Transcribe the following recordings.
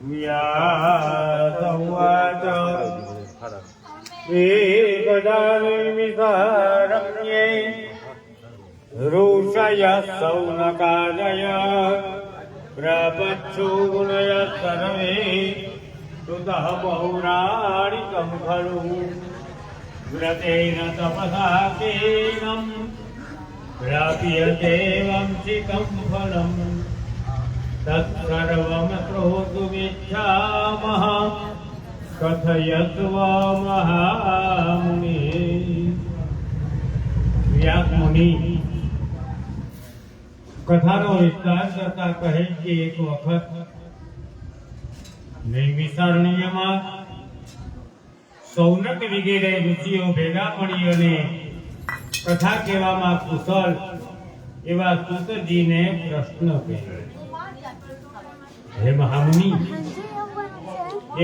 व्यासवाच एकदानिमिषारण्ये ऋषयः सौनकादय प्रपच्छु गुणयः सर्वे सुतः पौराणिकं खलु व्रतेन तपसा केनं प्राप्यते वंशिकं फलम् तत्सर्वं श्रोतुमिच्छामः कथयस्व महामुनिः। व्यास मुनि कथाનો વિસ્તાર કરતા કહે કે એક વખત નૈમિષારણ્યમાં સૌનક વગેરે ઋષિઓ ભેગા મળી અને કથા કહેવામાં કુશળ એવા સૂતજીને પ્રશ્ન કર્યો, હે મહામુનિ,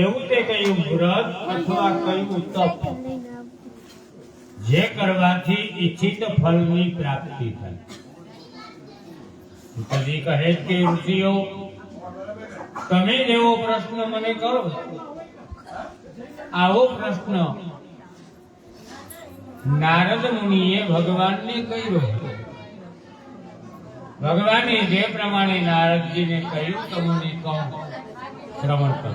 એવું તે કયું વ્રત અથવા કયું તપ જે કરવાથી ઈચ્છિત ફળની પ્રાપ્તિ થાય? સૂતજી કહે કે ઋષિઓ, તમે જેવો પ્રશ્ન મને કરો આવો પ્રશ્ન નારદ મુનિએ ભગવાનને કર્યો. ભગવાને જે પ્રમાણે નારદજીને કહ્યું તમને કહું, શ્રવણ કરો.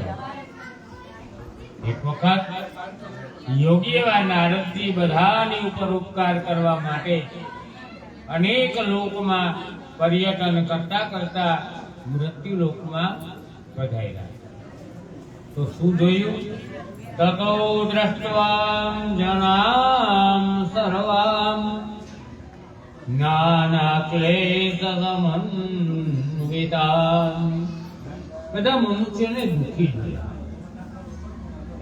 એક વખત યોગી એવા નારદજી બધાની ઉપર ઉપકાર કરવા માટે અનેક લોકમાં પર્યટન કરતા કરતા મૃત્યુ લોકમાં પધાર્યા. તો શું જોયું? તતો દ્રષ્ટવામ જનામ સર્વામ નાના ક્લેશ સમન્વિતામ. બધા મનુષ્યને દુઃખી જોયા.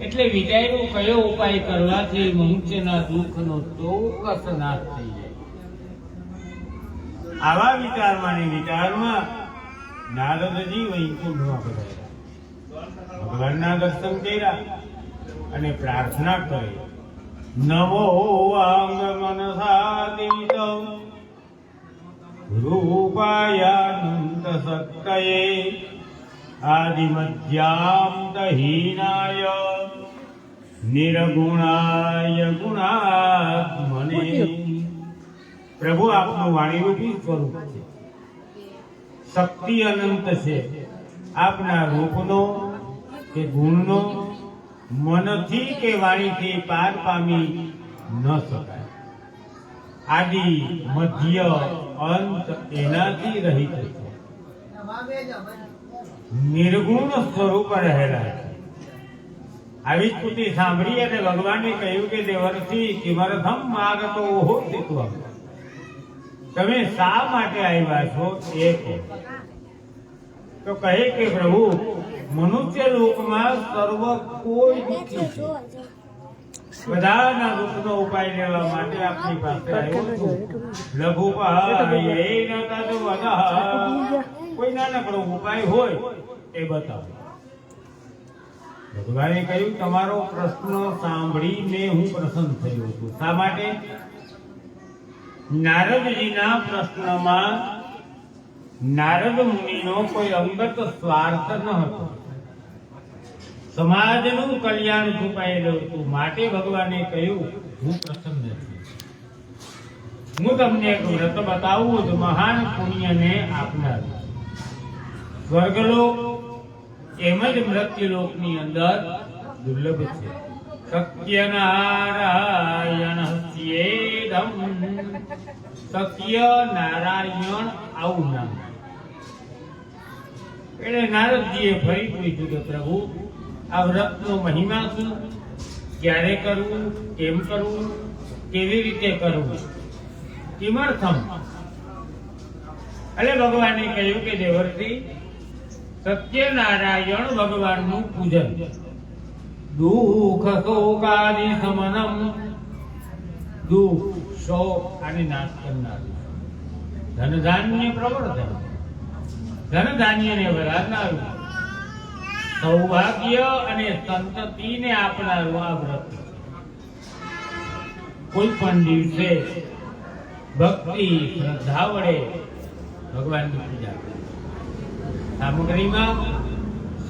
એટલે વિચાર્યું કયો ઉપાય કરવાથી મનુષ્યના દુઃખનો ચોક્કસ નાશ થઈ જાય. આવા વિચારમાં નારદજી વૈકુંઠમાં પધાર્યા. ભગવાનના દર્શન કર્યા અને પ્રાર્થના કરી, નમો વાંગ મનસાદિત રૂપાયાનંત સત્તયે આદિમધ્યાંતહીનાય નિર્ગુણાય ગુણાત્મને. પ્રભુ આપનું વાણીરૂપી સ્વરૂપ છે, શક્તિ અનંત છે. આપના રૂપનો કે ગુણનો મનથી કે વાણીથી પાર પામી ન શકાય. આદિ મધ્ય અંત એનાથી રહિત છે. નિર્ગુણ સ્વરૂપ રહેલા છે. આવી સ્તુતિ સાંભળી અને ભગવાને કહ્યું કે દેવર્ષિ કિમર્થમ આગતો હોતિત્વમ. તમે શા માટે આવ્યા છો એ કહો. તો કહે કે પ્રભુ, મનુષ્ય લોકમાં સર્વ કોઈ દુઃખી છે. બધાના દુઃખનો ઉપાય લેવા માટે આપની પાસે આવ્યો છું. લઘુપાયેન તદ્વદઃ. કોઈ નાનકડો ઉપાય હોય એ બતાવો. ભગવાને કહ્યું, તમારો પ્રશ્ન સાંભળીને હું પ્રસન્ન થયો છું. શા માટે? નારદજીના પ્રશ્નમાં નારદ મુનિનો કોઈ અંગત સ્વાર્થ ન હતો. સમાજનું કલ્યાણ છુપાયેલું હતું. માટે ભગવાને કહ્યું, હું પ્રસન્ન છું. હું તમને એક વ્રત બતાવું જ મહાન પુણ્યને આપનાર. સ્વર્ગલોક એમ જ મૃત્યુલોકની અંદર દુર્લભ છે. સત્ય નારાયણ સ્યેદમ. સત્ય નારાયણ આવું નામ. એટલે નારદજીએ ફરી પૂછ્યું કે પ્રભુ, આ વ્રતનો મહિમા શું? ક્યારે કરવું? કેમ કરવું? કેવી રીતે કરવું? કિમર્થમ. એટલે ભગવાને કહ્યું કે દેવર્ષિ, સત્યનારાયણ ભગવાનનું પૂજન, દુઃખ શોકાદિ સમનમ. દુઃખ શોક આને નાશ કરનારું, ધન ધાન્ય પ્રવર્ધન, ધન ધાન્યને વધારનારું, સૌભાગ્ય અને સંતતિને આપનારું આ વ્રત. કોઈ પણ દિવસે ભક્તિ શ્રદ્ધા વડે ભગવાનની પૂજા કરે. સામગ્રીમાં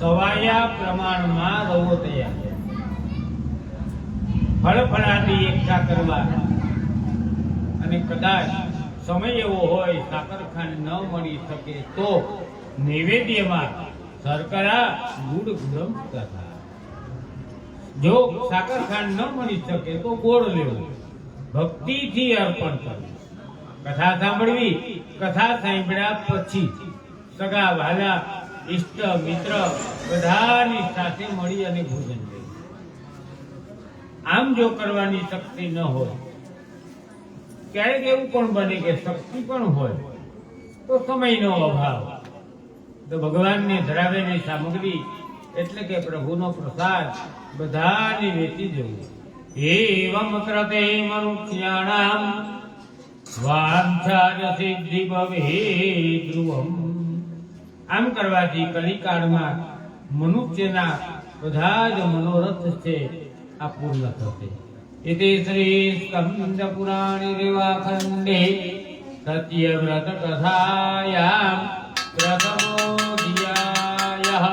સવાયા પ્રમાણમાં રવો તૈયાર છે. ફળફળાદી એકઠા કરવા અને કદાચ સમય એવો હોય સાકરખાંડ ન મળી શકે તો નૈવેદ્યમાં શર્કરા ગુડ ગરમ કથા. જો સાકરખાંડ ન મળી શકે તો ગોળ લેવું, ભક્તિથી અર્પણ કરવું. કથા સાંભળવી, કથા સાંભળ્યા પછી સગા વહાલા ઇષ્ટ મિત્ર બધાની સાથે મળી અને ભોજન કરવું. આમ જો કરવાની શક્તિ ન હોય, ક્યારેક એવું પણ બને કે શક્તિ પણ હોય તો સમયનો અભાવ, તો ભગવાનને ધરાવેલી સામગ્રી એટલે કે પ્રભુનો પ્રસાદ બધાને વેચી જવું. એવમ કૃતે મનુષ્યાણામ વાંછા સિદ્ધિ ભવે ધ્રુવમ. આમ કરવાથી કલિકાળમાં મનુષ્યના બધા જ મનોરથ છે આ પૂર્ણ થશે. इति श्री स्कंद पुराणे रेवाखंडे सत्यव्रत कथायां प्रथमोऽध्यायः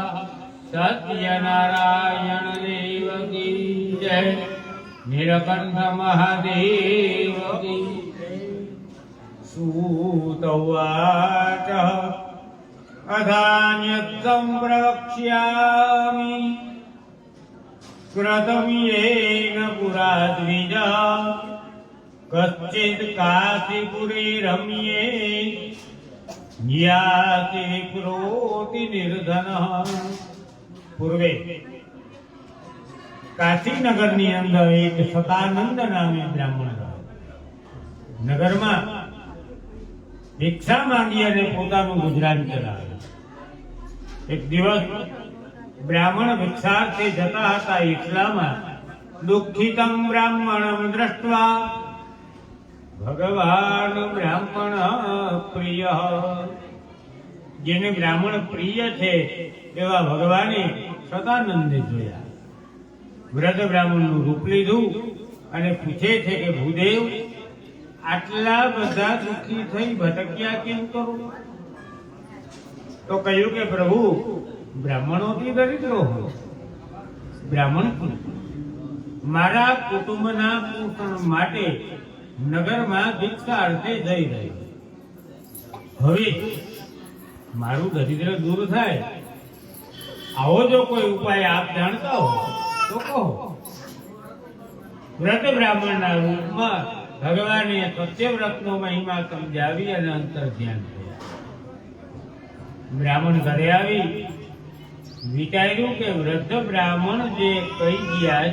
सत्यनारायण देव की जय नीलकंठ महादेव की जय. सूत उवाच अथान्यत्तं प्रवक्ष्यामि कृतमियेन पुरा द्विज कश्चित् काशीपुरे रम्ये याति विप्रोति निर्धनः. पूर्वे काशीनगરની અંદર એક સતાનંદ નામે બ્રાહ્મણ રહે. નગરમાં ભિક્ષા માંગી અને પોતાનું ગુજરાન ચલાવે. એક દિવસ બ્રાહ્મણ ભિક્ષાર્થે જતા હતા એટલામાં દુઃખિતમ બ્રાહ્મણમ દ્રષ્ટવા ભગવાન બ્રાહ્મણ પ્રિય. જેને બ્રાહ્મણ પ્રિય છે એવા ભગવાને સદાનંદને જોયા. વૃદ્ધ બ્રાહ્મણનું રૂપ લીધું અને પૂછે છે કે ભૂદેવ, આટલા બધા દુઃખી થઈ ભટક્યા કેમ કરો? તો કહ્યું કે પ્રભુ, બ્રાહ્મણોથી દરિદ્રો હોય. બ્રાહ્મણ મારા કુટુંબના પોષણ માટે નગરમાં ભિક્ષાર્થે જઈ રહ્યો. હવે મારું દરિદ્ર દૂર થાય, આવો જો કોઈ ઉપાય આપ જાણતા હો તો કહો. વ્રત બ્રાહ્મણના રૂપમાં ભગવાને સત્યવ્રતનો મહિમા સમજાવી અને અંતર ધ્યાન થયા. બ્રાહ્મણ ઘરે આવી વિચાર્યું કે વૃદ્ધ બ્રાહ્મણ જે કહી ગયા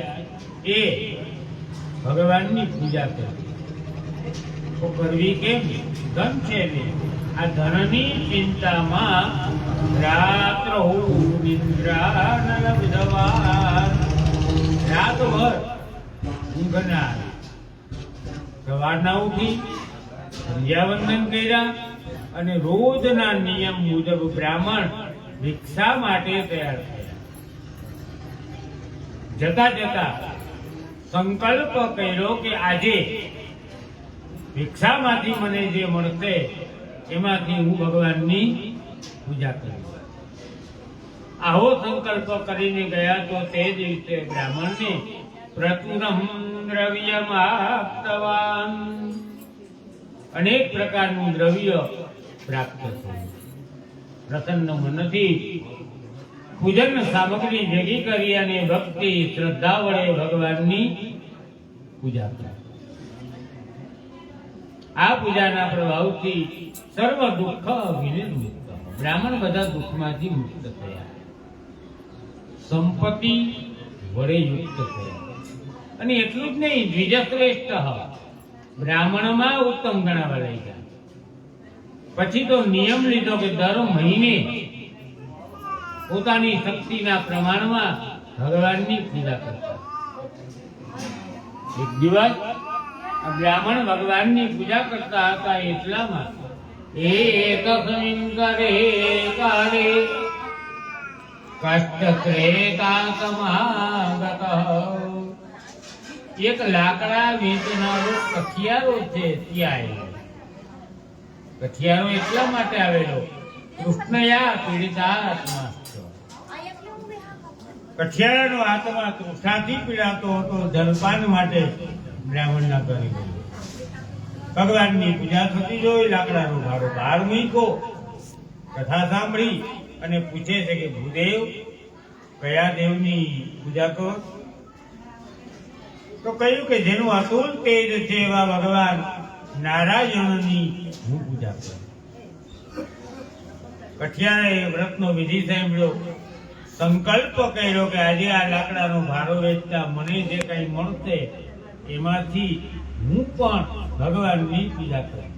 એ ભગવાનની પૂજા કરવી. તો કરવી કેમ? ધન છે ને. આ ધનની ચિંતામાં રાત્રહુ નિદ્રા ન લબ્ધવાન. રાતભર ઊંઘ ના આવી. સવારના ઉઠી સંધ્યાવંદન કર્યા અને રોજના નિયમ મુજબ બ્રાહ્મણ ભિક્ષા માટે તૈયાર થયા. જતા જતા સંકલ્પ કર્યો કે આજે ભિક્ષામાંથી મને જે મળશે એમાંથી હું ભગવાનની પૂજા કરીશ. આવો સંકલ્પ કરીને ગયા તો તે દિવસે બ્રાહ્મણને પ્રચુરમ દ્રવ્યમાપ્તવાન. અનેક પ્રકારનું દ્રવ્ય પ્રાપ્ત થયું. પ્રસન્ન મનથી પૂજન સામગ્રી ભેગી કરી અને ભક્તિ શ્રદ્ધા વડે ભગવાનની પૂજા કરી. આ પૂજાના પ્રભાવથી સર્વ દુઃખ વિનિર્મુક્ત. બ્રાહ્મણ બધા દુઃખમાંથી મુક્ત થયા, સંપત્તિ વડે યુક્ત થયા. અને એટલું જ નહીં, દ્વિજશ્રેષ્ઠ બ્રાહ્મણમાં ઉત્તમ ગણાવા લાગ્યા. પછી તો નિયમ લીધો કે દર મહિને પોતાની શક્તિના પ્રમાણમાં ભગવાનની પૂજા કરતા. એક દિવસ બ્રાહ્મણ ભગવાનની પૂજા કરતા હતા એટલામાં એકસ્મિન કરે કાલે કષ્ટક્રેતા સમાગતઃ. એક લાકડા વેચનારો કઠિયારો છે ત્યાં આવ્યો. કઠિયારો એટલા માટે આવેલો, કૃષ્ણયા પીડિતાત્મા. કઠિયારાનો આત્મા તૃષ્ણાથી પીડાતો હતો, જલપાન માટે બ્રાહ્મણના ઘરે ગયો. ભગવાનની પૂજા થતી જોઈ લાકડાનો ભારો બહાર મૂક્યો. કથા સાંભળી અને પૂછે છે કે ભૂદેવ, કયા દેવની પૂજા કરો? તો કહ્યું કે જેનું અતુલ તેજ છે એવા ભગવાન નારાયણની હું પૂજા કરું. કઠિયારાએ વ્રતનો વિધિ સાંભળ્યો, સંકલ્પ કર્યો કે આજે આ લાકડાનો ભારો વેચતા મને જે કંઈ મળશે એમાંથી હું પણ ભગવાનની પૂજા કરું.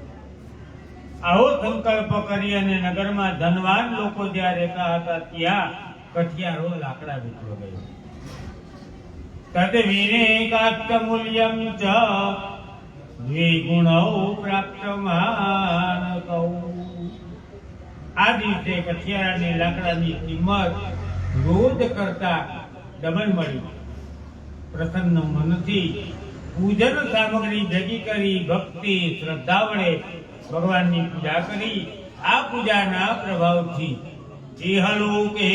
આવો સંકલ્પ કરી અને નગરમાં ધનવાન લોકો જ્યાં રહેતા હતા ત્યાં કઠિયારો લાકડા વેચવા ગયો. તદ વિનેકાસ્ત મૂલ્યમ ચ દ્વિગુણૌ પ્રાપ્તમાનકૌ. આ દિવસે કઠિયારાની લાકડાની કિંમત રોજ કરતા ડબલ મળી. પ્રસન્ન મનથી પૂજન સામગ્રી ભેગી કરી ભક્તિ શ્રદ્ધા વડે ભગવાનની પૂજા કરી. આ પૂજાના પ્રભાવથી ઇહલોકે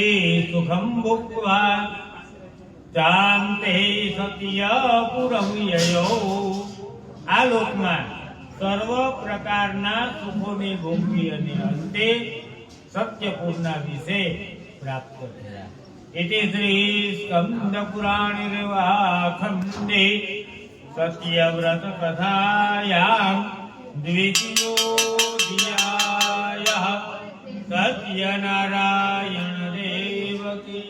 સુખમ ભોગવા શાંતે સત્ય પુરમ યયો. આ લોકમાં સર્વ પ્રકારના સુખોને ભોગવી અને અંતે સત્યપુરના વિશે પ્રાપ્ત થયા. इति श्री स्कंद पुराणे खंडे सत्यव्रत कथायां द्वितीयोऽध्यायः सत्यनारायण देव की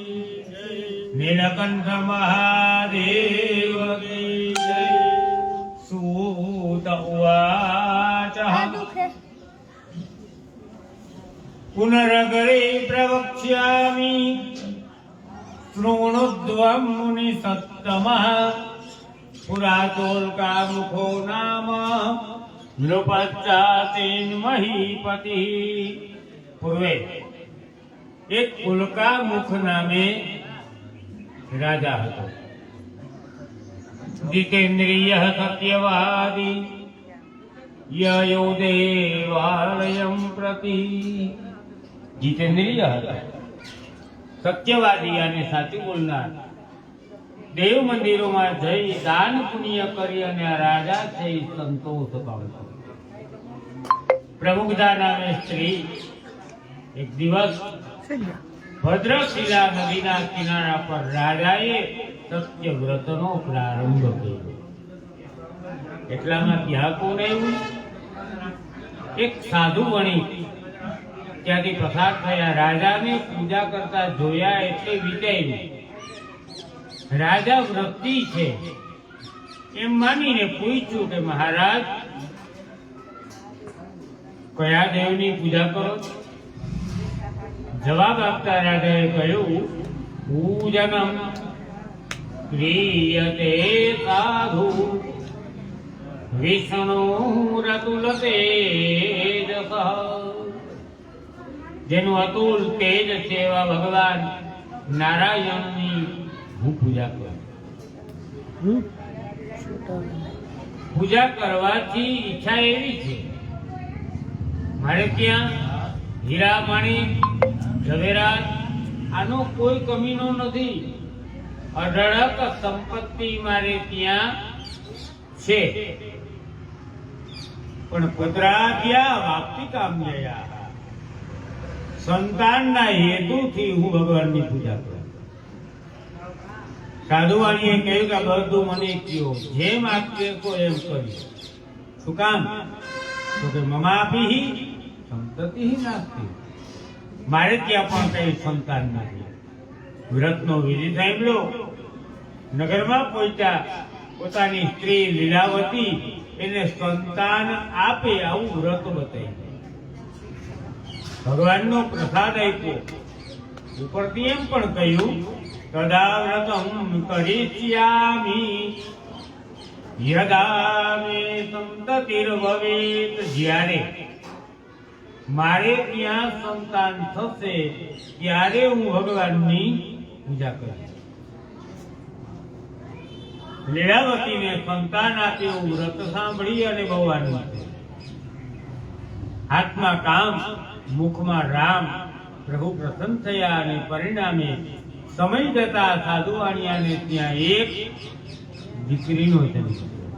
नीलकंठ महादेव की जय. सूत उवाच पुनरगरे प्रवक्ष्यामि शृणुध्वं मुनिसत्तमः पुरातोल्कामुखो नाम नृपश्चातेन महीपतिः. पूर्वे एक उल्कामुख नामे राजा હતો. जितेन्द्रिय सत्यवादी ययो देवालयं प्रति. जितेन्द्रिय હતા, સત્યવાદી અને સાચું બોલનાર. દેવ મંદિરોમાં જઈ દાન પુણ્ય કરી અને આ રાજા છે એ સંતોષ પામતો. પ્રમુખદા નામે સ્ત્રી એક દિવસ ભદ્રશિલા નદીના કિનારા પર રાજાએ સત્ય વ્રતનો પ્રારંભ કર્યો. એટલામાં ત્યાં કોણ આવ્યું? એક સાધુ વણિક ત્યાંથી પસાર થયા. રાજાને પૂજા કરતા જોયા એટલે વિચાર્યું રાજા વ્રતી છે એમ માનીને પૂછ્યું કે મહારાજ, કયા દેવની પૂજા કરો? જવાબ આપતા રાજાએ કહ્યું, પૂજનમ ક્રિયતે સાધુ વિષ્ણુ રતુલતે જસઃ. જેનું અતુલ તેજ છે એવા ભગવાન નારાયણની હું પૂજા કરું. પૂજા કરવાથી ઈચ્છા એવી છે, મારે ત્યાં હીરા પાણી ઝવેરાત આનો કોઈ કમીનો નથી. અઢળક સંપત્તિ મારે ત્યાં છે, પણ પુત્રા ત્યાં વાપતી કામ્યયા. સંતાનના હેતુથી હું ભગવાનની પૂજા કરું. સાધુવાણીએ કહ્યું કે બધું મને કયો, જેમ આપે એમ કરી. શું કામ? તો કે મમાપી સંતતિ નાસ્તિ. મારે ત્યાં પણ કઈ સંતાન નથી. વ્રતનો વિધિ સાંભળ્યો. નગરમાં પહોંચ્યા. પોતાની સ્ત્રી લીલાવતી એને સંતાન આપે આવું વ્રત બતાવ્યું. ભગવાનનો પ્રસાદ આપ્યો. ઉપરથી એમ પણ કહ્યું, તદા વ્રતમ કરિષ્યામિ યદા મે સંતતિર્ભવેત. જ્યારે મારે ત્યાં સંતાન થશે ત્યારે હું ભગવાનની પૂજા કરીશ. લીલાવતીને સંતાન આપ્યું. વ્રત સાંભળી અને બહુ આનંદ થયો. હાથમાં કામ, મુખમાં રામ પ્રભુ પ્રસન્ન થયા અને પરિણામે સમય જતા સાધુ વાણિયાને ત્યાં એક દીકરીનો જન્મ થયો.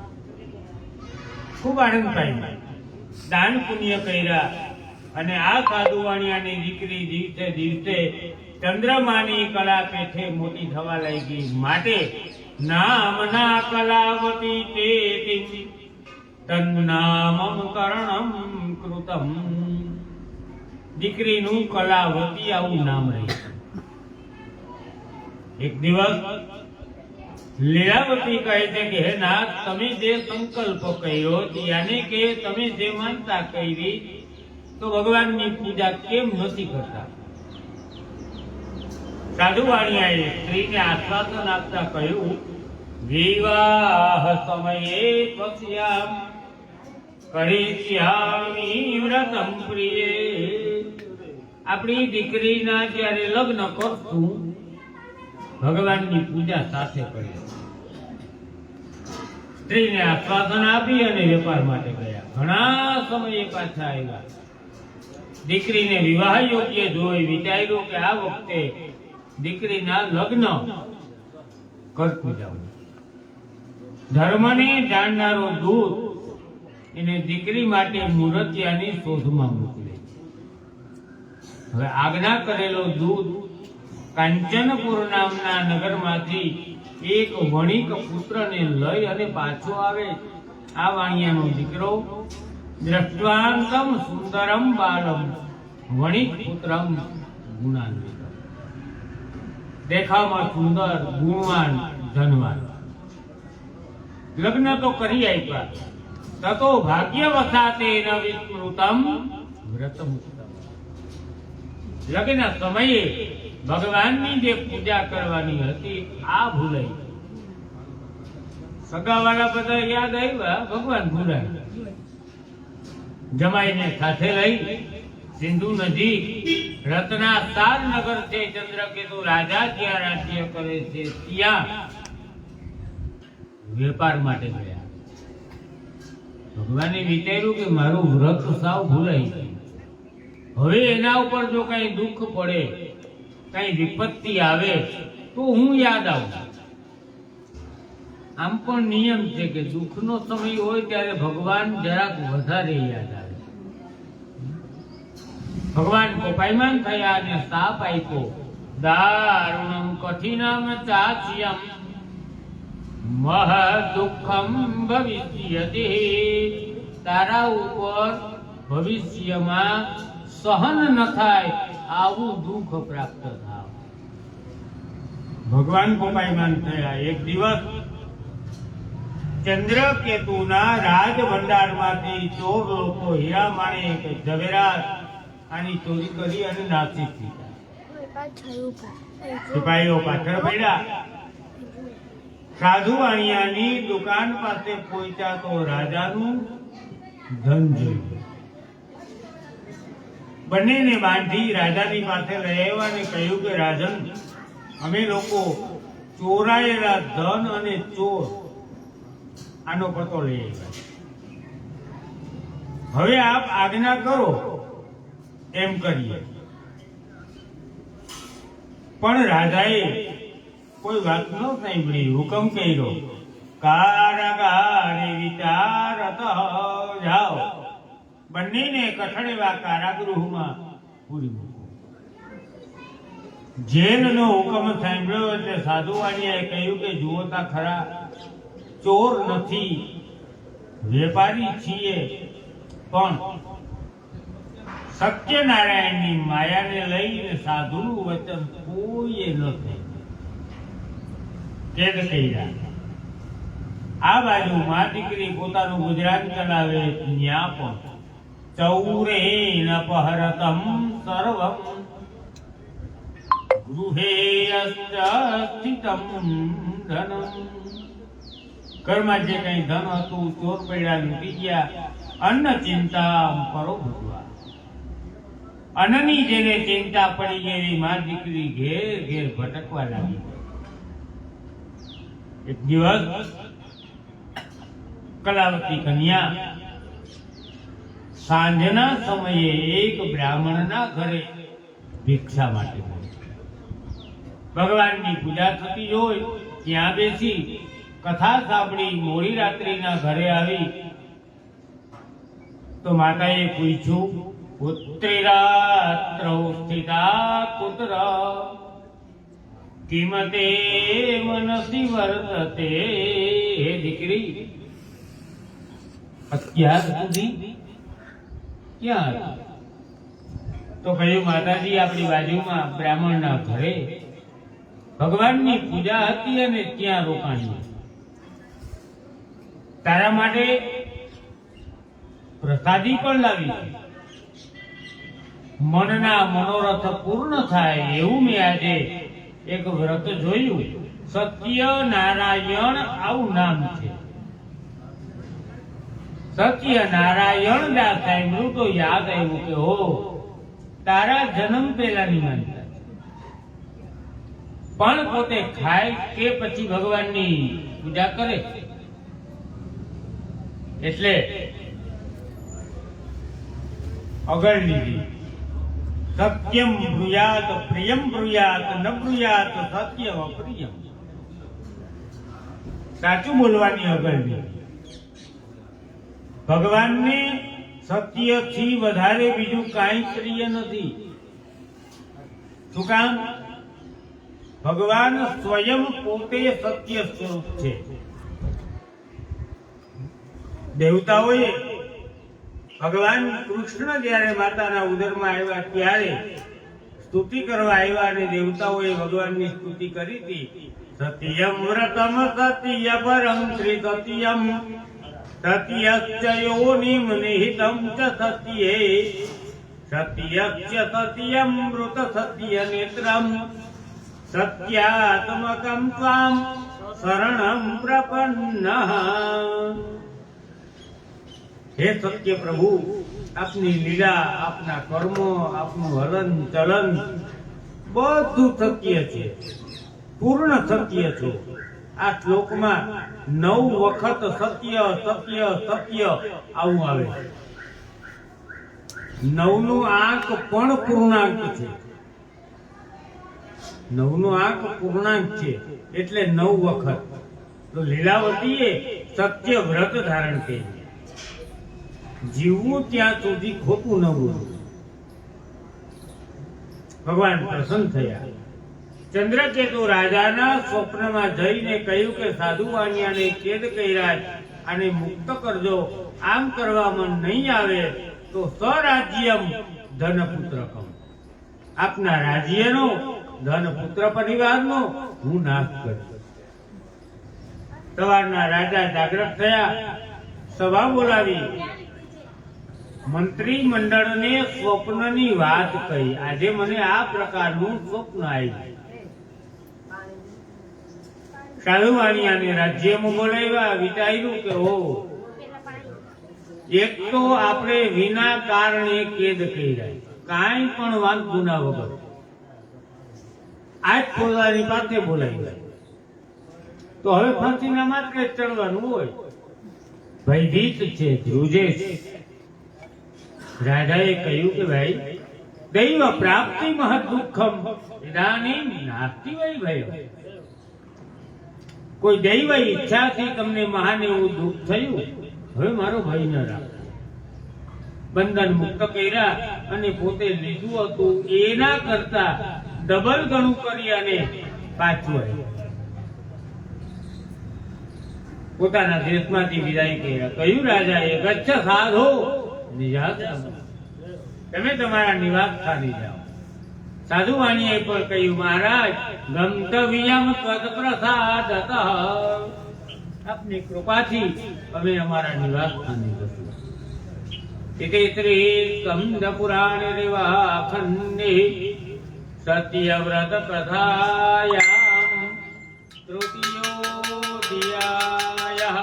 ખૂબ આનંદ પામ્યા, દાન પુણ્ય કર્યા અને આ સાધુ વાણિયાની દીકરી દિવસે દિવસે ચંદ્રમાની કલા પેઠે મોટી થવા લાગી. માટે નામના કલાવતી તે તન્નામમ કર્ણમ કૃતમ. દીકરીનું કલાવતી આવું નામ રહ્યું. એક દિવસ લીલાવતી કહે છે કે હે નાથ, તમે જે સંકલ્પ કર્યો યાને કે તમે જે માનતા કરી તો ભગવાનની પૂજા કેમ નથી કરતા? સાધુ વાણિયાએ સ્ત્રીને આશ્વાસન આપતા કહ્યું, વિવાહ સમયે ત્વસ્યામ કરિષ્યામિ વ્રતમ પ્રિયે. આપણી દીકરીના જ્યારે લગ્ન કરશું ભગવાનની પૂજા સાથે કરીએ. સ્ત્રીને આશ્વાસન આપી અને વેપાર માટે ગયા. ઘણા સમયે પાછા આવ્યા. દીકરીને વિવાહ યોગ્ય જોઈ વિચાર્યું કે આ વખતે દીકરીના લગ્ન કરતું જાઉં. ધર્મને જાણનારો દૂત એને દીકરી માટે મૂર્તિયાની શોધમાં મોકલે. હવે આજ્ઞા કરેલો દૂત કાંચનપુર નામના નગરમાંથી એક વણિક પુત્રને લઈ અને પાછો આવે. આ વાણિયાનો દીકરો દ્રષ્ટાંતમ સુંદરમ બાલમ વણિક પુત્રમ ગુણાન્વિત. દેખાવમાં સુંદર, ગુણવાન, ધનવાન. લગ્ન તો કરી આપ્યા, તતો ભાગ્યવશાતે ન વિસ્મૃતમ વ્રતમુક્તમ. લગ્ન સમયે ભગવાનની જે પૂજા કરવાની હતી આ ભૂલાઈ. સગાવાળા બધા યાદ આવ્યા, ભગવાન ભૂલાય. જમાઈને સાથે લઈ સિંધુ નદી રત્નાસાર નગર છે, ચંદ્રકેતુ રાજા જ્યાં રાજ્ય કરે છે ત્યાં વેપાર માટે ગયા. ભગવાને વિચાર્યું કે મારું વ્રત સાવ ભૂલાઈ ગયું. હવે એના ઉપર જો કઈ દુઃખ પડે, કઈ વિપત્તિ આવે તો હું યાદ આવું. આમ પણ નિયમ છે કે દુઃખનો સમય હોય ત્યારે ભગવાન જરાક વધારે યાદ આવે. ભગવાન કોપાયમાન થયા અને શાપ આપ્યો, દારુણમ કઠિનમ ચાચ્યમ મહ દુઃખમ ભવિષ્યતિ. તારા ઉપર ભવિષ્યમાં સહન ન થાય આવું દુઃખ પ્રાપ્ત થાય. ભગવાન કોપાયમાન થયા. એક દિવસ ચંદ્રકેતુના રાજ ભંડારમાંથી ચોર લોકો હીરા માણેક ઝવેરાત આની ચોરી કરી અને નાસી દીધા. સિપાહીઓ પાછળ પડ્યા. સાધુ વાણિયાની દુકાન પાસે પહોંચ્યા તો રાજાનું ધન જોયું. બંનેને બાંધી રાજાની પાસે લઈ આવ્યા અને કહ્યું કે રાજન, અમે લોકો ચોરાયેલા ધન અને ચોર આનો પતો લઈ આવ્યા. હવે આપ આજ્ઞા કરો એમ કરીએ. પણ રાજાએ કોઈ વાત ન સાંભળી. હુકમ કર્યો, કારાગારે વિચારત જાઓ. બંનેને કઠણ એવા કારાગૃહમાં પૂરી મૂકો. જેલનો હુકમ સાંભળ્યો એટલે સાધુ વાણિયાએ કહ્યું કે જુઓ તા ખરા, ચોર નથી, વેપારી છીએ, પણ સત્યનારાયણની માયાને લઈને સાધુનું વચન કોઈએ ન થઈ. કેદ કર્યા. આ બાજુ મા દીકરી પોતાનું ગુજરાન ચલાવે, ત્યાં પણ ચૌરેણ પહરતમ સર્વમ ગૃહે સ્થિતમ ધનમ. ઘરમાં જે કઈ ધન હતું ચોર પડ્યા લૂટી ગયા. અન્ન ચિંતા પરો ભૂતવા. અન્નની જેને ચિંતા પડી ગઈ મા દીકરી ઘેર ઘેર ભટકવા લાગી. એક દિવસ કલાવતી કન્યા સાંજના સમયે એક બ્રાહ્મણના ઘરે ભિક્ષા માટે ભગવાનની પૂજા થતી હોય ત્યાં બેસી કથા સાંભળી મોડી રાત્રિના ઘરે આવી તો માતાએ પૂછ્યું, પુત્રી રાત્રૌ સ્થિતા કુત્ર કિમતે મનસી વર્તતે. હે દીકરી, અત્યાર સુધી ક્યાં હતી? તો કહ્યું, માતાજી આપણી બાજુમાં બ્રાહ્મણના ઘરે ભગવાનની પૂજા હતી અને ત્યાં રોકાણી. તારા માટે પ્રસાદી પણ લાવી. મનના મનોરથ પૂર્ણ થાય એવું મેં આજે એક વ્રત જોયું. સત્ય નારાયણ આવું નામ છે. સત્ય નારાયણ દાસ સાંભળ્યું તો યાદ આવ્યું કે હો, તારા જન્મ પહેલાની માનતા પણ પોતે ખાય કે પછી ભગવાનની પૂજા કરે. એટલે અગળ લીધી. સત્યમ બ્રુયાત પ્રિયમ બ્રુયાત ન બ્રુયાત સત્યમ અપ્રિયમ. સાચું બોલવાની અગળ લીધી. ભગવાનને સત્યથી વધારે બીજું કાંઈ પ્રિય નથી. શું કામ? ભગવાન સ્વયં પોતે સત્ય સ્વરૂપ છે. દેવતાઓએ ભગવાન કૃષ્ણ જ્યારે માતાના ઉદરમાં આવ્યા ત્યારે સ્તુતિ કરવા આવ્યા અને દેવતાઓએ ભગવાનની સ્તુતિ કરી હતી. સત્યમ વ્રતમ સત્ય પરમ શ્રી સત્યમ સત્યસ્ય યોનિમ નિહિતમ ચ સત્યે સત્યસ્ય સત્યમ મૃત સત્ય નેત્રમ સત્યાત્મકમ ત્વામ શરણમ પ્રપન્નઃ. હે સત્ય પ્રભુ, આપની લીલા, આપના કર્મો, આપનું હલન ચલન બધું સત્ય છે, પૂર્ણ સત્ય છે. આ શ્લોકમાં 9 વખત સત્ય સત્ય સત્ય આવું આવે. 9નું આંક પણ પૂર્ણાંક છે. 9નું આંક પૂર્ણાંક છે એટલે 9 વખત. તો લીલાવતીએ સત્ય વ્રત ધારણ કર્યું. જીવવું ત્યાં સુધી ખોટું ન બોલવું. ભગવાન પ્રસન્ન થયા. ચંદ્રકેતુ રાજાના સ્વપ્નમાં જઈને કહ્યું કે સાધુ વાણિયાને કેદ કર્યા, આને મુક્ત કરજો. આમ કરવામાં નહીં આવે તો સ્વરાજ્યમ ધનપુત્રકમ, આપના રાજ્યનો, ધનપુત્ર પરિવારનો હું નાશ કરીશ. સવારના રાજા જાગૃત થયા, સભા બોલાવી, મંત્રી મંડળને સ્વપ્નની વાત કહી. આજે મને આ પ્રકારનું સ્વપ્ન આવ્યું. સાધુ વાણિયાને રાજ્યમાં બોલાવ્યા. વિચાર્યું કે હો, એક તો આપણે વિના કારણે કેદ કર્યા, કાંઈ પણ વાંક ગુના વગર. આજ પોતાની પાસે બોલાવ્યા તો હવે ફાંસીના માત્ર ચડવાનું હોય. ભયભીત છે, ધ્રુજે છે. રાજાએ કહ્યું કે ભાઈ, દૈવ પ્રાપ્તિ મહદ દુઃખમ ઇદાનીમ નાસ્તિ વૈ ભય. કોઈ દૈવ ઈચ્છાથી તમને મહાન એવું દુઃખ થયું, હવે મારો ભય ન રાખો. બંધન મુક્ત કર્યા અને પોતે લીધું હતું એના કરતા ડબલ ગણું કરી અને પાછું આવ્યું. પોતાના દેશમાંથી વિદાય કર્યા. કહ્યું રાજાએ, ગચ્છ સાધો નિજાત, તમે તમારા નિવાસ સ્થાને જાઓ. સાધુ વાણીએ પણ કહ્યું, મહારાજ ગંતવ્યમ ત્વદ પ્રસાદતઃ, આપની કૃપાથી અમે અમારા નિવાસ સ્થાને જશું. ઇતિ શ્રી સ્કંદ પુરાણે રેવાખંડે સત્યવ્રત પ્રથાયામ તૃતીયોધ્યાયઃ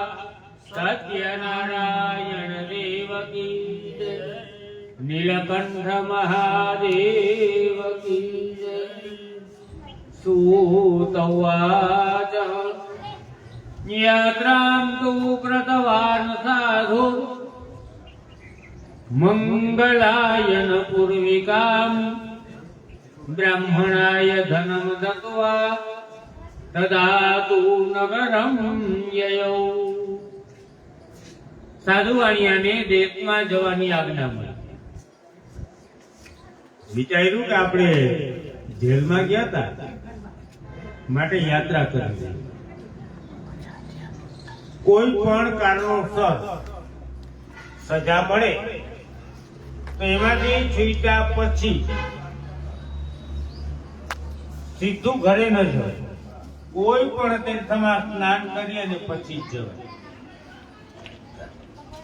સત્યનારાયણ દેવકી નીલકંઠ મહાદેવ કી જય. સૂત ઉવાચ યાત્રાં તુ કૃતવાન સાધુ મંગલાયન પૂર્વિકામ બ્રાહ્મણાય ધનમ દત્વા દદાતુ નગરમ યયૌ. સાધુ વાણિયાને દેશમાં જવાની આજ્ઞા મળી. વિચાર્યું કે આપણે જેલમાં ગયા હતા માટે યાત્રા કરી. કોઈ પણ કારણોસર સજા મળે તો એમાંથી છૂટ્યા પછી સીધું ઘરે ન જવાય. કોઈ પણ તીર્થમાં સ્નાન કરી અને પછી જ જવાય.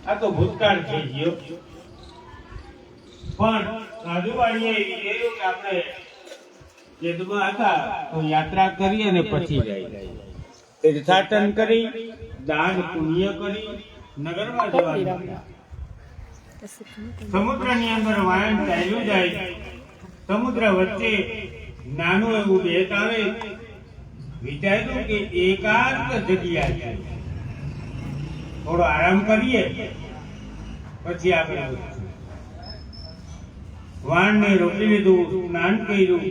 આ તો ભૂતકાળ થઈ ગયો. પણ સાધુવાળીએ વિચાર્યું કે આપણે જેદમાં હતા તો યાત્રા કરી અને પછી જાય. તીર્થાટન કરી, દાન પુણ્ય કરી નગરમાં જવાનું. સમુદ્રની અંદર વાયન ચાલ્યું જાય. સમુદ્ર વચ્ચે નાનું એવું બેટ આવે. વિચાર્યું કે એકાંત જગ્યા છે, થોડો આરામ કરીએ પછી આપણે વાણને રોકી લીધું, સ્નાન કર્યું,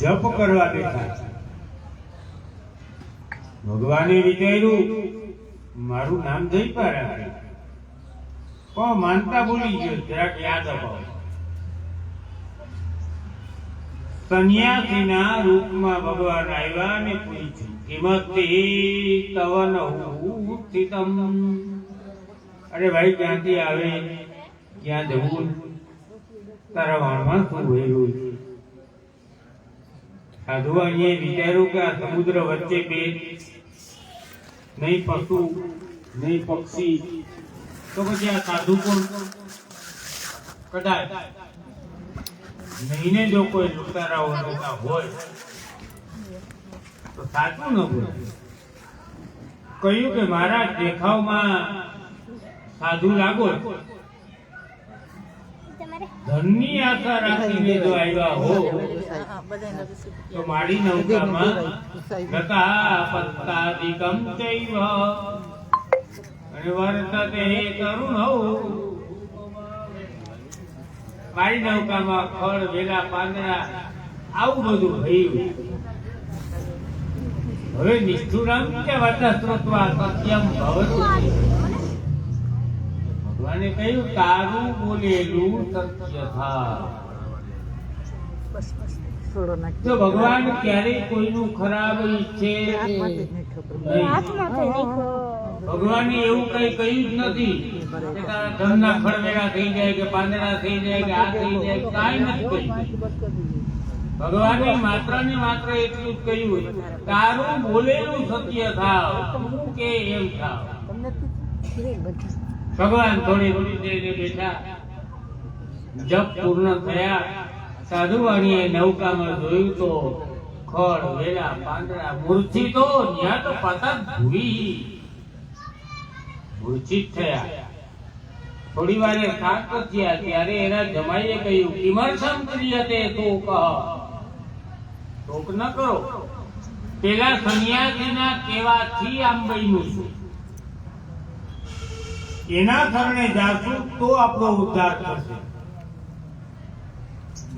જપ કરવા બેઠા. ભગવાને વિચાર્યું મારું નામ જયપા રાખે, પણ માનતા ભૂલી ગયો. જરાક યાદ અપાવો. સંન્યાસીના રૂપમાં ભગવાન આવ્યા અને પૂછ્યું કિમતે તવ નહુ સ્થિતમ. અરે ભાઈ, ક્યાંથી આવે, ક્યાં જવું, તારા વાણમાં શું વહેલું? સાધુ અહીંયા વિચાર્યું કે આ સમુદ્ર વચ્ચે બે નહીં પશુ નહીં પક્ષી, તો પછી આ સાધુ કોણ? કદાચ નહીં ને જો કોઈ લૂંટારાઓ હોય તો સાચું ન બોલે. કહ્યું કે મારા દેખાવમાં સાધુ લાગો, ધનની આશા રાખીને જો આવ્યા હો તો મારી નૌકામાં ગતા પત્તાદિકમ ચૈવ અને વર્તતે તરુણ હો. મારી નૌકામાં ખડ, વેલા, પાંદડા આવું બધું ભયું. હવે નિષ્ઠુરમ કે વચસ્ત્રોત્વા સત્યમ ભવતુ. ભગવાને કહ્યું તારું બોલેલું સત્ય થાય. તો ભગવાન ક્યારેય કોઈનું ખરાબ ઈચ્છે નહીં. ભગવાને એવું કઈ કહ્યું જ નથી કે તારા ધનના ખડવેરા થઈ જાય કે પાંદડા થઈ જાય કે આ થઈ જાય, કાંઈ નથી કહ્યું. ભગવાને માત્ર ને માત્ર એટલું જ કહ્યું તારું બોલેલું સત્ય થાવ, તું કે એમ થાવ. ભગવાન થોડી થોડી દેરે બેઠા. જપ પૂર્ણ થયા. સાધુવાણીએ નૌકામાં જોયું તો ખડ, વેલા, પાંદડા મૂર્છિતો, ત્યાં તો પતંગ ભૂરી મૂર્છિત થયા. થોડી વારે શાંત થયા ત્યારે એના જમાઈએ કહ્યું કિમર્થમ ક્રિયતે તોક. તોક ન કરો, પેલા સંન્યાસીના કહેવાથી આમ બન્યું છે. એના શરણે જાશું તો આપણો ઉદ્ધાર થશે.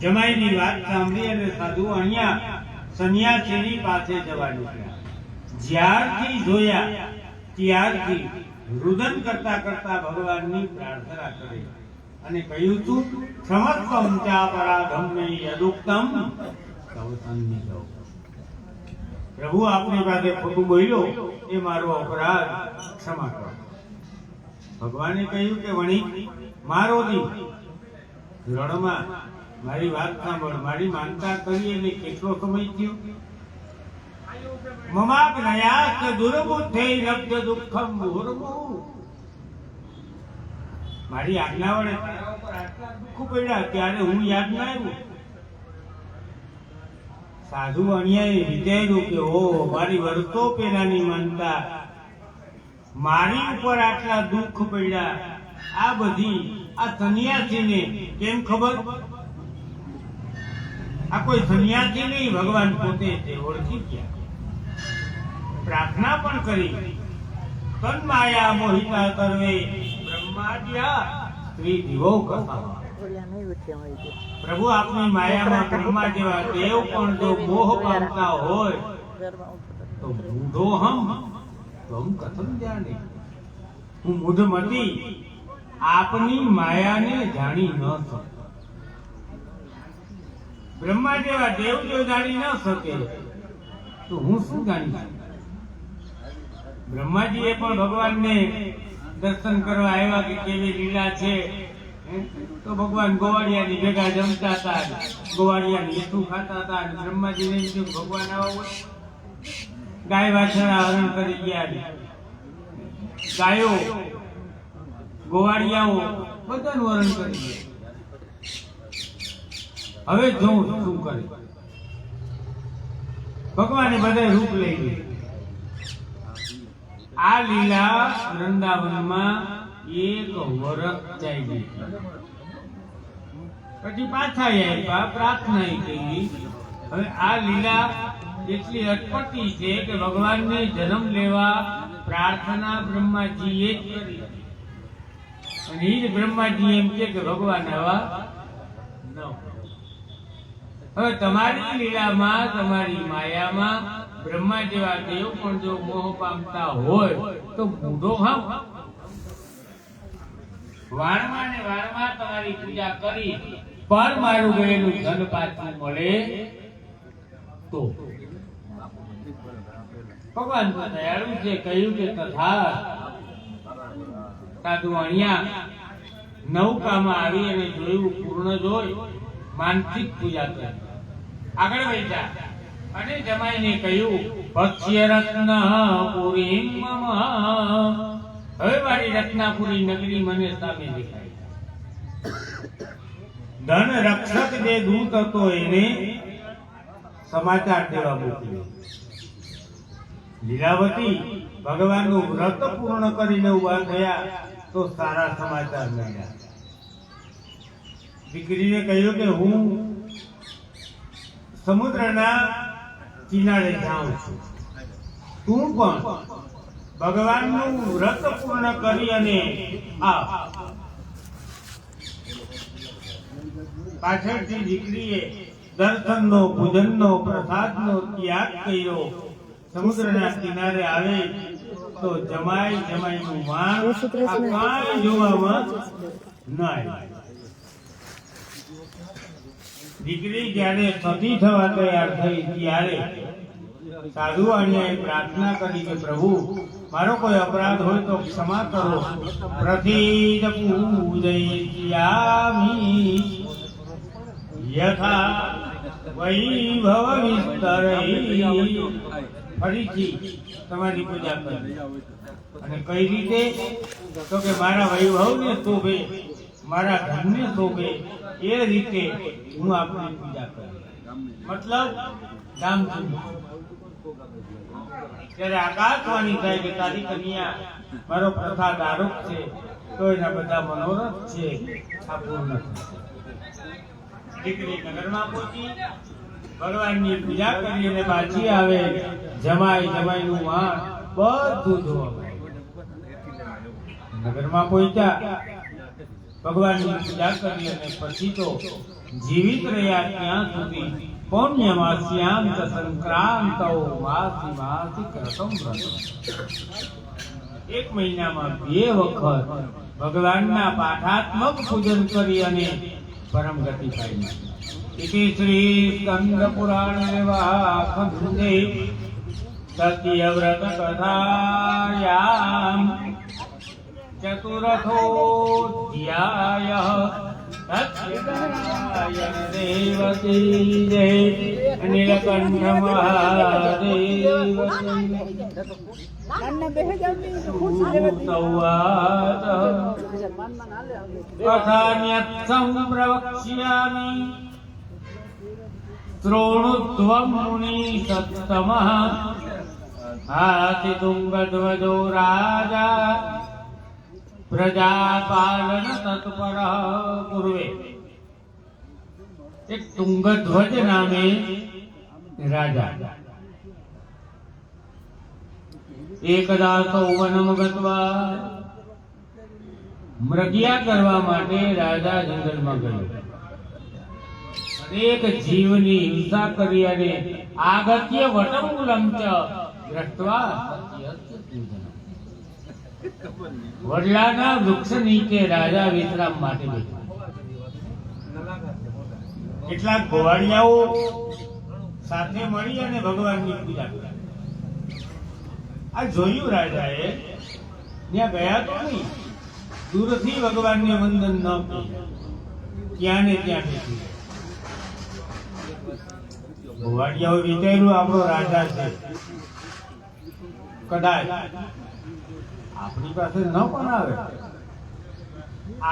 જમાઈની વાત સાંભળી અને સાધુ અહીંયા સંન્યાસીની પાસે જવા નીકળ્યા. જ્યારથી જોયા ત્યારથી રુદન કરતા કરતા ભગવાનની પ્રાર્થના કરી અને કહ્યું તું સમસ્તમ ચાપરાધમ મે યદુક્તમ સૌસન્નિધો. પ્રભુ આપની પાસે ખોટું બોલ્યો એ મારો અપરાધ ક્ષમા કરો. ભગવાને કહ્યું કે વણિક મારો દી રણમાં મારી વાત સાંભળ. મારી માનતા કરી એટલે કેટલો સમય થયો? મમાગ્નયાસ્ત દુર્બુદ્ધે લબ્ધ દુઃખમ મુહુર્મુહુ. મારી આજ્ઞા વડે તારા ઉપર આટલા દુઃખ પડ્યા ત્યારે હું યાદ ના આવ્યું. સાધુ અન્યાયે વિચાર્યું કે ઓ મારી વર્ષો પહેલાની માનતા, મારી ઉપર આટલા દુઃખ પડ્યા, આ બધી આ સંન્યાસીને કેમ ખબર? આ કોઈ સંન્યાસી નહીં, ભગવાન પોતે છે, ઓળખી ગયા. પ્રાર્થના પણ કરી તન્માયા મોહિતા સર્વે બ્રહ્માદ્યા સ્ત્રી દિવો કથા. પ્રભુ આપની માયામાં બ્રહ્મા જેવા દેવ પણ જો મોહ પામતા હોય તો મૂઢોહમ ત્વમ કથમ જાણે, હું મૂઢમતી આપની માયાને જાણી ન શકું. બ્રહ્મા જેવા દેવ જો જાણી ન શકે તો હું શું જાણી શકું? બ્રહ્માજી એ પણ ભગવાનને દર્શન કરવા આવ્યા કે કેવી લીલા છે, તો ભગવાન ગોવાળિયાની ભેગા જમતા હતા, ગોવાળિયાની હેઠું ખાતા હતા, અને બ્રહ્માજીને કીધું ભગવાન આવો હોય. ગાય વાછરડા હરણ કરી ગયા, ગાયો ગોવાળિયાઓ બધાનું હરણ કરી ગયા. હવે જોઉં શું કરે. ભગવાને બધા રૂપ લઈ ગયા. આ લીલા વૃંદાવનમાં એક વર્ષ ચાલી. પછી પાછા આવ્યા, પ્રાર્થના કરી. હવે આ લીલા એટલી અટપટી છે કે ભગવાનને જન્મ લેવા પ્રાર્થના બ્રહ્માજીએ જ કરી. અને એ જ બ્રહ્માજી એમ કે ભગવાન આવા ન. હવે તમારી લીલામાં, તમારી માયામાં બ્રહ્મા જેવા દેવ પણ જો મોહ પામતા હોય તો મૂઢો હાવ. વાણમાં ને વાણમાં તમારી પૂજા કરી પર મારું ગયેલું ધન પાછું મળે તો. ભગવાન તો દયાળુ છે, કહ્યું કે તથા. સાધુ અહીંયા નૌકામાં આવી અને જોયું, પૂર્ણ જોઈ માનસિક પૂજા કરી. આગળ વધ્યા અને જમાઈને કહ્યું, ભક્ષ્ય રત્ન પુરી મમ. હવે મારી રત્નાપુરી નગરી મને સામે દેખાય. ધન રક્ષક જે દૂત હતો એને સમાચાર દેવા મોકલ્યો. લીલાવતી ભગવાનનું વ્રત પૂર્ણ કરીને ઉભા થયા તો સારા સમાચાર મળ્યા. દીકરીને કહ્યું કે હું સમુદ્રના કિનારે જાઉં છું, તું પણ ભગવાનનું વ્રત પૂર્ણ કરી અને આ. પાછળથી દીકરીએ દર્શનનો, પૂજનનો, પ્રસાદનો ત્યાગ કર્યો. સમુદ્રના કિનારે આવે તો જમાઈનું વાણ કાંઈ જોવામાં ન આવ્યું. દીકરી જ્યારે સતી થવા તૈયાર થઈ ત્યારે સાધુ વાણિયાએ પ્રાર્થના કરી કે પ્રભુ મારો કોઈ અપરાધ હોય તો ક્ષમા કરો. પ્રથિત પૂજયિષ્યામિ યથા વૈભવ વિસ્તરૈ. ફરીથી તમારી પૂજા કરી. અને કઈ રીતે? તો કે મારા વૈભવને શોભે, મારા ધનને શોભે એ રીતે હું આપની પૂજા કરી. મતલબ ધામધૂમ. ત્યારે આકાશવાણી થાય કે તારી કન્યા મારો પ્રસાદ આરોપ છે, તો એના બધા મનોરથ છે આ પૂર્ણ થશે. દીકરી નગરમાં પહોંચી, ભગવાનની પૂજા કરી અને પાછી આવે. જમાઈનું વાણ બધું જોવા મળ્યું. નગરમાં પહોંચ્યા, ભગવાનની પૂજા કરી અને પછી તો જીવિત રહ્યા ત્યાં સુધી પૌર્ણ્યમાસ્યામ ચ સંક્રાંતૌ માસી માસિક રસમ વ્રતમ. 1 મહિનામાં 2 વખત ભગવાનના પાઠાત્મક પૂજન કરી અને પરમ ગતિ પામી. ઇતિ શ્રી સ્કંદ પુરાણે વાખંડે સત્ય વ્રત કથાયામ ચતુરથોધ્યાયઃ. સત્યનારાયણ દેવકી જય, નીલકંઠ મહાદેવ કથાન્યત્સં પ્રવક્ષ્યામિ શૃણુત્વં મુનિસત્તમઃ. હાતિતુંગધ્વજો રાજા પ્રજાપાલન તત્પર. પૂર્વે એક તુંગધ્વજ નામે રાજા એકદા સૌવનમ ગત્વા મૃગયા કરવા માટે રાજા જંગલમાં ગયો. અનેક જીવની હિંસા કરી અને આગત્ય વટમૂલમ ચ દ્રષ્ટવા સત્યસ્ય પૂજનમ. વડલાના વૃક્ષ નીચે રાજા વિશ્રામ માટે બેઠા. કેટલાક ગોવાળિયાઓ સાથે મળી અને ભગવાનની પૂજા કરી. આ જોયું રાજાએ, ત્યાં ગયા તો નહીં, દૂરથી ભગવાનને વંદન ન કર્યું, ત્યાં ને ત્યાં બેઠી. ગોવાળિયાઓ વિચાર્યું આપણો રાજા છે, કદાચ આપણી પાસે ન પણ આવે,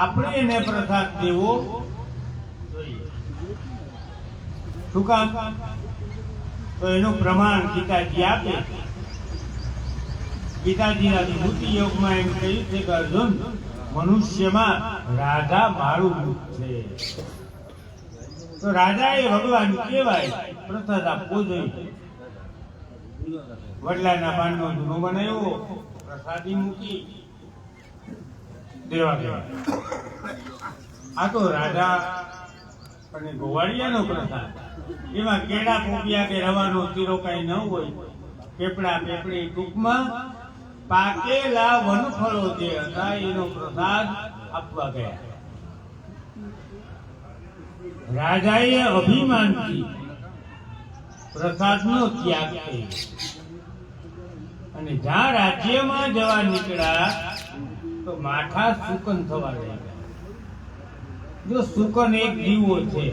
આપણે એને પ્રસાદ દેવો જોઈએ. શું કામ? તો એનું પ્રમાણ ગીતાજી આપે. ગીતાજીના વિભૂતિ યોગમાં એમ કહ્યું છે કે અર્જુન, મનુષ્યમાં રાજા મારું રૂપ છે. તો રાજા એ ભગવાન કહેવાય, પ્રસાદ આપવો જોઈએ. વડલાના પાનનો ધૂનો બનાવ્યો, પ્રસાદી મૂકી દેવા ગયા. આ તો રાજા અને ગોવાળિયાનો પ્રસાદ. એમાં કેળા પોપિયા કે રવાનો ચીરો કઈ ન હોય, પેપડા પેપડી, ટૂંકમાં પાકેલા વનફળો જે હતા એનો પ્રસાદ આપવા ગયા. રાજાએ અભિમાનથી પ્રસાદનો ત્યાગ કર્યો અને જ્યાં રાજ્યમાં જવા નીકળ્યા તો માથા સુકન થવા લાગ્યા. જો સુકન એક દીવો છે,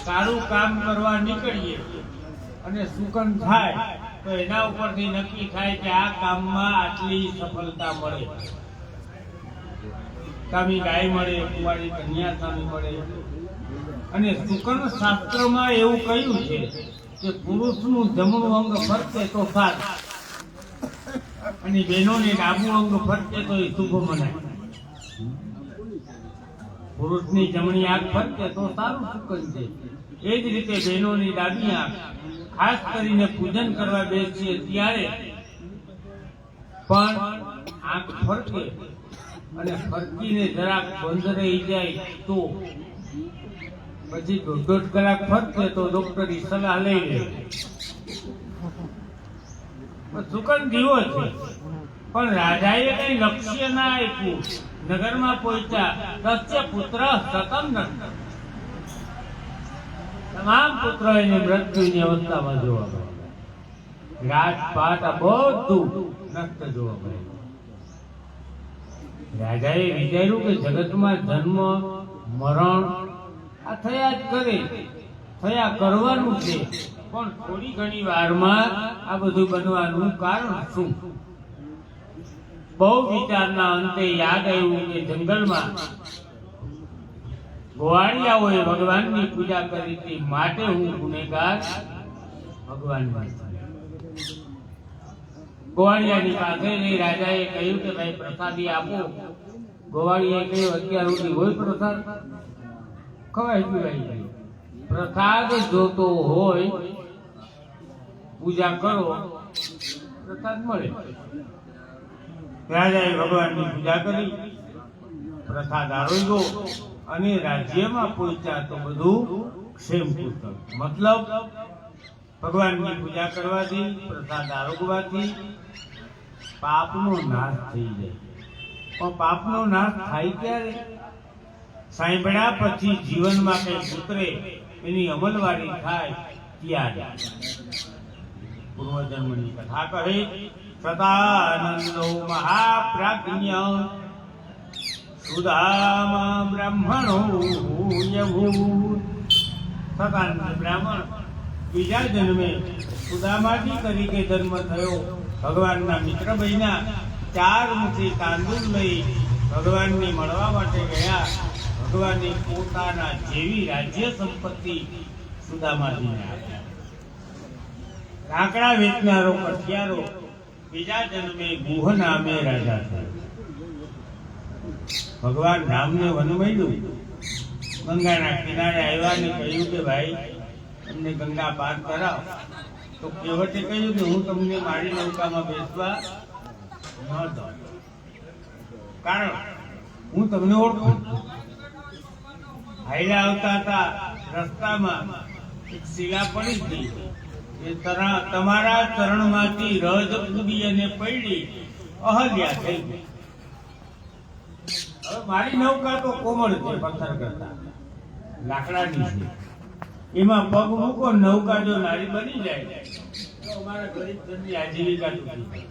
સારું કામ કરવા નીકળીએ અને સુકન થાય તો એના ઉપરથી નક્કી થાય કે આ કામમાં આટલી સફળતા મળે. કામી ગાય મળે, કુંવારી કન્યા સ્વામી મળે. અને સુકન શાસ્ત્રમાં એવું કહ્યું છે કે પુરુષનું જમણું અંગ ફરકે તો સાત, અને બહેનોને ડાબું અંગ ફરકે તો એ શુભ મનાય. પુરુષની જમણી આંખ ફરકે તો સારું સુકન છે. એ જ રીતે બહેનોની ડાબી આંખ, ખાસ કરીને પૂજન કરવા બેસીએ ત્યારે પણ આંખ ફરકે અને ફરકીને જરાક બંધ રહી જાય તો પછી 1.5 કલાક ફરકે તો ડોક્ટરની સલાહ લઈ લે. સુકન દીવો છે, પણ રાજાએ કઈ લક્ષ્ય ના આપ્યું. નગરમાં પહોંચ્યા, તસ્ય પુત્ર સતમ નષ્ટ. તમામ પુત્ર એને મૃત્યુની અવસ્થામાં જોવા મળે. રાજપાટ આ બધું નષ્ટ જોવા મળે. રાજાએ વિચાર્યું કે જગતમાં જન્મ મરણ આ થયા જ કરે, થયા કરવાનું છે, પણ થોડી ઘણી વારમાં આ બધું બનવાનું કારણ શું? બહુ વિચારના અંતે યાદ આવ્યું કે જંગલમાં ગોવાળિયાઓએ ભગવાનની પૂજા કરી હતી, માટે હું ગુનેગાર ભગવાન. ગોવાળિયાની પાસે જઈ રાજાએ કહ્યું કે ભાઈ પ્રસાદી આપો. ગોવાળિયાએ કહ્યું અત્યાર સુધી હોય પ્રસાદ? ખવાય પીવાય જાય. પ્રસાદ જોતો હોય, પૂજા કરો, પ્રસાદ મળે. રાજાએ ભગવાનની પૂજા કરી, પ્રસાદ આરોગ્યો અને રાજ્યમાં પહોંચ્યા તો બધું ક્ષેમકુશળ. મતલબ ભગવાનની પૂજા કરવાથી, પ્રસાદ આરોગવાથી પાપનો નાશ થઈ જાય. પણ પાપનો નાશ થાય ક્યારે? સાંભળ્યા પછી જીવનમાં કઈ ઉતરે, એની અમલવારી થાય ત્યારે. પૂર્વજન્મની કથા કહે, સદાનંદો મહાપ્રાજ્ઞ સુદામા બ્રાહ્મણો યભૂત. સદાનંદ બ્રાહ્મણ બીજા જન્મે સુદામાજી તરીકે જન્મ થયો. ભગવાનના મિત્ર બન્યા. 4 મુઠ્ઠી તાંદૂળ લઈ ભગવાનને મળવા માટે ગયા. ભગવાનની પોતાના જેવી રાજ્ય સંપત્તિ સુદામાજીને આપ્યા. કાંકડા વેચનારો કઠિયારો બીજા જન્મે ગુહ નામે રાજા થયો. ભગવાન રામને વન મળ્યું. ગંગાના કિનારે આવ્યા ને કહ્યું કે ભાઈ તમને ગંગા પાર કરાવ. તો કેવટે કહ્યું કે હું તમને મારી નૌકામાં બેસવા ન દઉં. કારણ હું તમને ઓળખું. હાઈલા આવતા હતા રસ્તામાં એક શિલા પડી હતી, એ તમારા ચરણમાંથી રજ ઉડી અને પડી અહલ્યા થઈ ગઈ. હવે મારી નૌકા તો કોમળ છે, પથ્થર કરતા લાકડાની છે, એમાં પગ મૂકો નૌકા જો નારી બની જાય તો અમારા ગરીબ જનની આજીવિકા તૂટી જાય.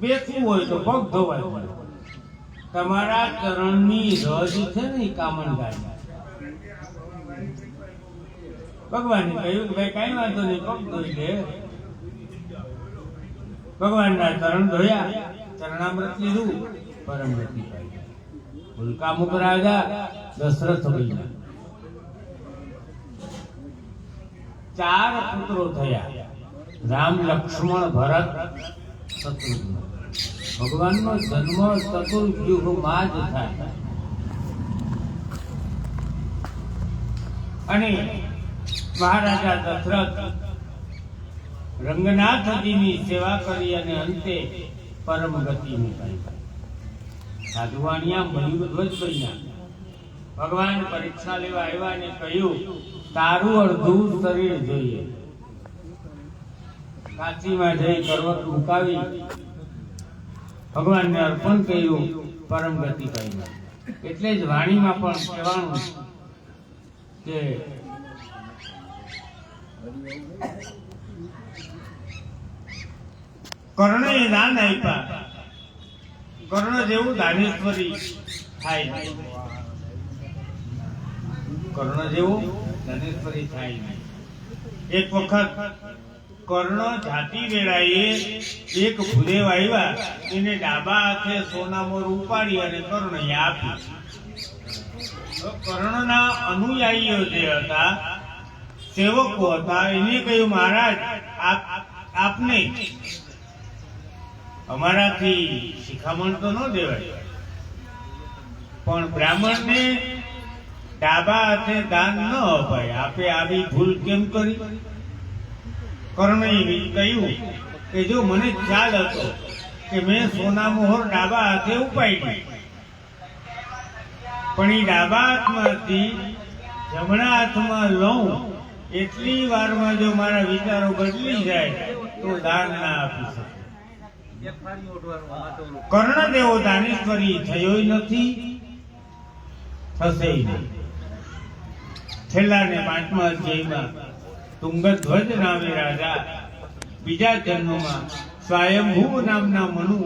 બેસવું હોય તો પગ ધોવાય. તમારા ચરણની રજ છે ને એ કામણ ગાય. ભગવાને કહ્યું કે ભાઈ કઈ વાંધો નહીં, પગ ધોઈ લે. ભગવાનના ચરણ ધોયા, ચરણામૃત લીધું, પરમ ગતિ પામી. ઉલ્કામુખ રાજા દશરથ બન્યા. 4 પુત્રો થયા, રામ, લક્ષ્મણ, ભરત, શત્રુઘ્ન. ભગવાનનો જન્મ ચતુર્યુગમાં જ થાય. અને મહારાજા દશરથ રંગનાથજીની સેવા કરી અને અંતે પરમ ગતિની પામી. સાધુવાણિયા મયુરધ્વજ બન્યા. ભગવાન પરીક્ષા લેવા આવ્યા અને કહ્યું, તારું અડધું શરીર જોઈએ. કાશીમાં જઈ કરવત મુકાવી ભગવાનને અર્પણ કર્યું, પરમ ગતિ પામ્યા. એટલે જ વાણીમાં પણ કહેવાનું કે કર્ણે દાન આપ્યા, કર્ણ જેવું દાનેશ્વરી થાય નહીં. કર્ણ જેવું દાનેશ્વરી થાય નહીં. એક વખત કર્ણ જાતિ વેળાએ એક ભૂદેવ આવ્યા, એને ડાબા હાથે સોનામોર ઉપાડી અને કર્ણએ આપ્યું. કર્ણના અનુયાયીઓ જે હતા, સેવકો હતા, એને કહ્યું, મહારાજ આપને અમારાથી શિખામણ તો ન દેવાય, પણ બ્રાહ્મણને ડાબા હાથે દાન ન અપાય, આપે આવી ભૂલ કેમ કરી? કર્ણએ કહ્યું કે જો મને ખ્યાલ હતો કે મેં સોના મોહર ડાબા હાથે ઉપાડી, પણ એ ડાબા હાથમાંથી જમણા હાથમાં લઉં એટલી વારમાં જો મારા વિચારો બદલી જાય તો દાન ના આપી શકે. કર્ણ દેવો દાનેશ્વરી થયો નથી, થશે નહીં. છેલ્લા ને 5મા અધ્યાયમાં તુંગધ્વજ નામે રાજા બીજા જન્મમાં સ્વયંભૂ નામના મનુ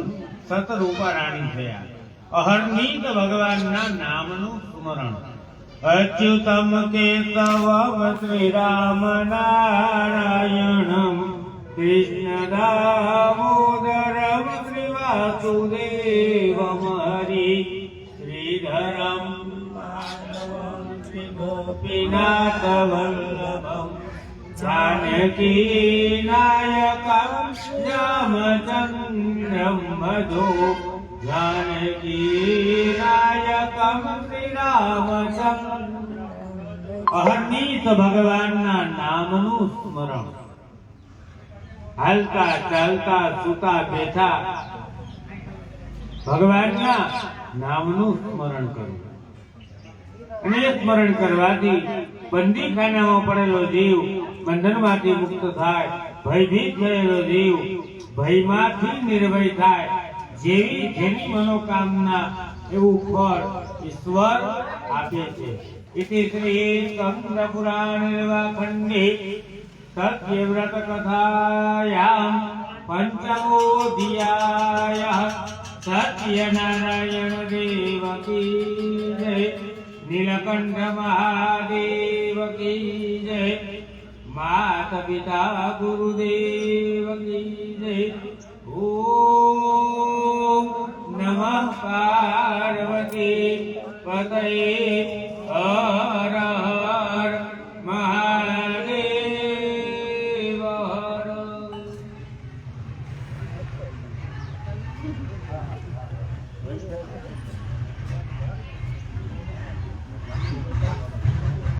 સતરૂપા રાણી થયા. અહર્નિત ભગવાનના નામનું સ્મરણ. અચ્યુતમ કેશવ શ્રી રામ નારાયણમ કૃષ્ણ દામોદરમ શ્રી વાસુદેવમ હરિ શ્રીધરમ ગોપીનાથ વલ્લભમ જાનકી નાયકમ રામચંદ્રમ ભજો. જાનકી નાયકમ શ્રી રામચંદ્ર. અહર્નિત ભગવાનના નામનું સ્મરણ. હાલતા ચાલતા સુતા બેઠા ભગવાનના નામનું સ્મરણ કરવું. અને સ્મરણ કરવાથી બંદીખાનામાં પડેલો જીવ બંધનમાંથી મુક્ત થાય, ભયભીત થયેલો જીવ ભયમાંથી નિર્ભય થાય. જેવી જેની મનોકામના એવું ફળ ઈશ્વર આપે છે. ઇતિ શ્રી સ્કંદ પુરાણે ખંડે સત્યવ્રત કથાયામ પંચમોધ્યાયઃ સત્યનારાયણ દેવ કી જય. નીલકંઠ મહાદેવ કી જય. માતા પિતા ગુરુદેવ કી જય. ઓમ નમઃ પાર્વતી પતયે